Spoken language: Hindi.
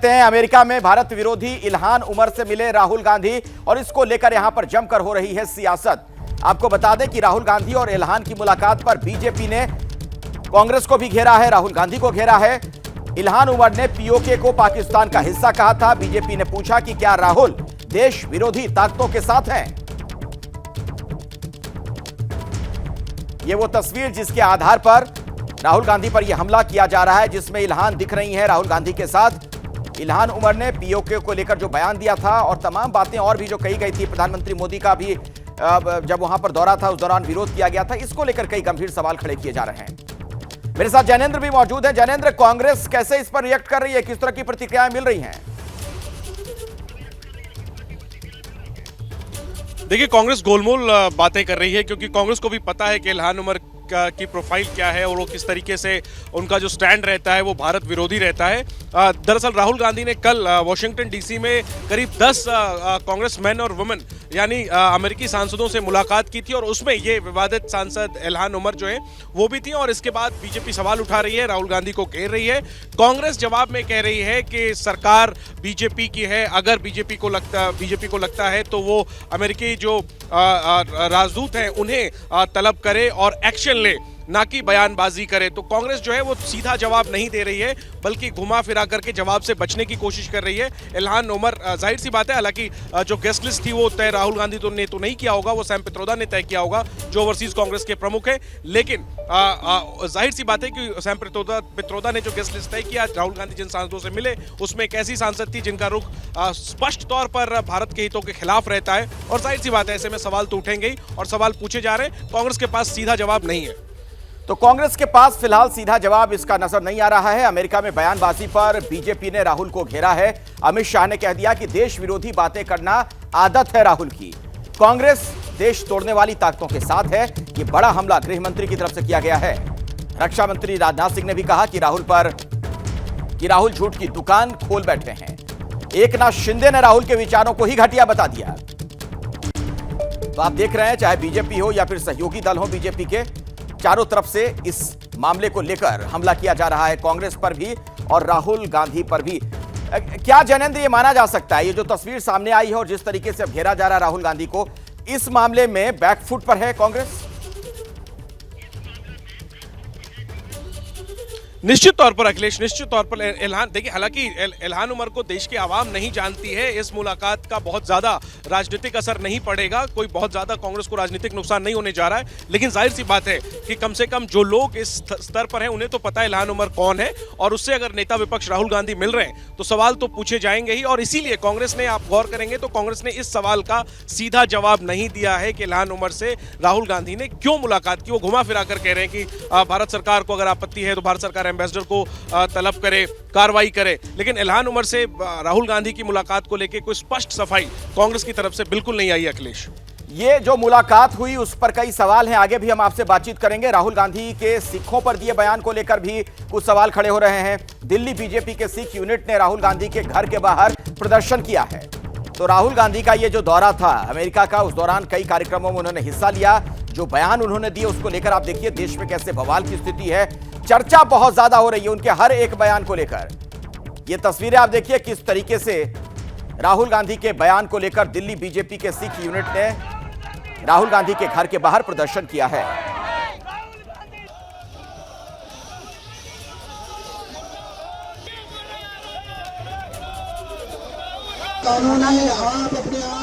देखते हैं, अमेरिका में भारत विरोधी इल्हान उमर से मिले राहुल गांधी और इसको लेकर यहां पर जमकर हो रही है सियासत। आपको बता दें कि राहुल गांधी और इल्हान की मुलाकात पर बीजेपी ने कांग्रेस को भी घेरा है, राहुल गांधी को घेरा है। इल्हान उमर ने पीओके को पाकिस्तान का हिस्सा कहा था। बीजेपी ने पूछा कि क्या राहुल देश विरोधी ताकतों के साथ हैं। ये वो तस्वीर जिसके आधार पर राहुल गांधी पर यह हमला किया जा रहा है, जिसमें इल्हान दिख रही हैं राहुल गांधी के साथ। इल्हान उमर ने पीओके को लेकर जो बयान दिया था और तमाम बातें और भी जो कही गई थी, प्रधानमंत्री मोदी का भी जब वहां पर दौरा था उस दौरान विरोध किया गया था, इसको लेकर कई गंभीर सवाल खड़े किए जा रहे हैं। मेरे साथ जैनेंद्र भी मौजूद है। जैनेंद्र, कांग्रेस कैसे इस पर रिएक्ट कर रही है, किस तरह की प्रतिक्रियाएं मिल रही हैं? देखिए, कांग्रेस गोलमोल बातें कर रही है क्योंकि कांग्रेस को भी पता है कि इल्हान उमर की प्रोफाइल क्या है और वो किस तरीके से उनका जो स्टैंड रहता है वो भारत विरोधी रहता है। दरअसल राहुल गांधी ने कल वॉशिंगटन डीसी में करीब 10 कांग्रेस मैन और वुमेन यानी अमेरिकी सांसदों से मुलाकात की थी और उसमें ये विवादित सांसद इल्हान उमर जो है वो भी थी। और इसके बाद बीजेपी सवाल उठा रही है, राहुल गांधी को घेर रही है। कांग्रेस जवाब में कह रही है कि सरकार बीजेपी की है, अगर बीजेपी को लगता है तो वो अमेरिकी जो राजदूत हैं उन्हें तलब करे और एक्शन ले, ना कि बयानबाजी करे। तो कांग्रेस जो है वो सीधा जवाब नहीं दे रही है बल्कि घुमा फिरा करके जवाब से बचने की कोशिश कर रही है। इल्हान उमर, जाहिर सी बात है, हालांकि जो गेस्ट लिस्ट थी वो तय राहुल गांधी ने तो नहीं किया होगा, वो सैम पित्रोदा ने तय किया होगा जो ओवरसीज कांग्रेस के प्रमुख है। लेकिन जाहिर सी बात है कि सैम पित्रोदा ने जो गेस्ट लिस्ट तय किया, राहुल गांधी जिन सांसदों से मिले उसमें एक ऐसी सांसद थी जिनका रुख स्पष्ट तौर पर भारत के हितों के खिलाफ रहता है। और जाहिर सी बात है, ऐसे में सवाल तो उठेंगे ही और सवाल पूछे जा रहे हैं। कांग्रेस के पास सीधा जवाब नहीं है। तो कांग्रेस के पास फिलहाल सीधा जवाब इसका नजर नहीं आ रहा है। अमेरिका में बयानबाजी पर बीजेपी ने राहुल को घेरा है। अमित शाह ने कह दिया कि देश विरोधी बातें करना आदत है राहुल की। कांग्रेस देश तोड़ने वाली ताकतों के साथ है। ये बड़ा हमला गृह मंत्री की तरफ से किया गया है। रक्षा मंत्री राजनाथ सिंह ने भी कहा कि राहुल झूठ की दुकान खोल बैठे हैं। एकनाथ शिंदे ने राहुल के विचारों को ही घटिया बता दिया। तो आप देख रहे हैं, चाहे बीजेपी हो या फिर सहयोगी दल हो बीजेपी के, चारों तरफ से इस मामले को लेकर हमला किया जा रहा है, कांग्रेस पर भी और राहुल गांधी पर भी। क्या जैनेंद्र ये माना जा सकता है, ये जो तस्वीर सामने आई है और जिस तरीके से घेरा जा रहा है राहुल गांधी को, इस मामले में बैकफुट पर है कांग्रेस? निश्चित तौर पर अखिलेश, निश्चित तौर पर इल्हान, देखिए, हालांकि इल्हान उमर को देश की आवाम नहीं जानती है। इस मुलाकात का बहुत ज्यादा राजनीतिक असर नहीं पड़ेगा, कोई बहुत ज्यादा कांग्रेस को राजनीतिक नुकसान नहीं होने जा रहा है। लेकिन जाहिर सी बात है कि कम से कम जो लोग इस स्तर पर हैं उन्हें तो पता है इल्हान उमर कौन है, और उससे अगर नेता विपक्ष राहुल गांधी मिल रहे हैं तो सवाल तो पूछे जाएंगे ही। और इसीलिए कांग्रेस ने, आप गौर करेंगे तो कांग्रेस ने इस सवाल का सीधा जवाब नहीं दिया है कि इल्हान उमर से राहुल गांधी ने क्यों मुलाकात की। वो घुमा फिरा कर कह रहे हैं कि भारत सरकार को अगर आपत्ति है तो भारत सरकार एम्बेसडर को तलब करे, कार्रवाई करे। लेकिन इल्हान उमर से राहुल गांधी की मुलाकात को लेकर कोई स्पष्ट सफाई कांग्रेस की तरफ से बिल्कुल नहीं आई अखिलेश। ये जो मुलाकात हुई उस पर कई सवाल हैं, आगे भी हम आपसे बातचीत करेंगे। राहुल गांधी के सिखों पर दिए बयान को लेकर भी कुछ सवाल खड़े हो रहे हैं। दिल्ली बीजेपी के सिख यूनिट ने राहुल गांधी के घर के बाहर प्रदर्शन किया है। तो राहुल गांधी का ये जो दौरा था अमेरिका का, उस दौरान कई कार्यक्रमों में उन्होंने हिस्सा लिया। जो बयान उन्होंने दिए उसको लेकर आप देखिए देश में कैसे बवाल की स्थिति है, चर्चा बहुत ज्यादा हो रही है उनके हर एक बयान को लेकर। ये तस्वीरें आप देखिए किस तरीके से राहुल गांधी के बयान को लेकर दिल्ली बीजेपी के सिख यूनिट ने राहुल गांधी के घर के बाहर प्रदर्शन किया है। कानूनी आप अपने आप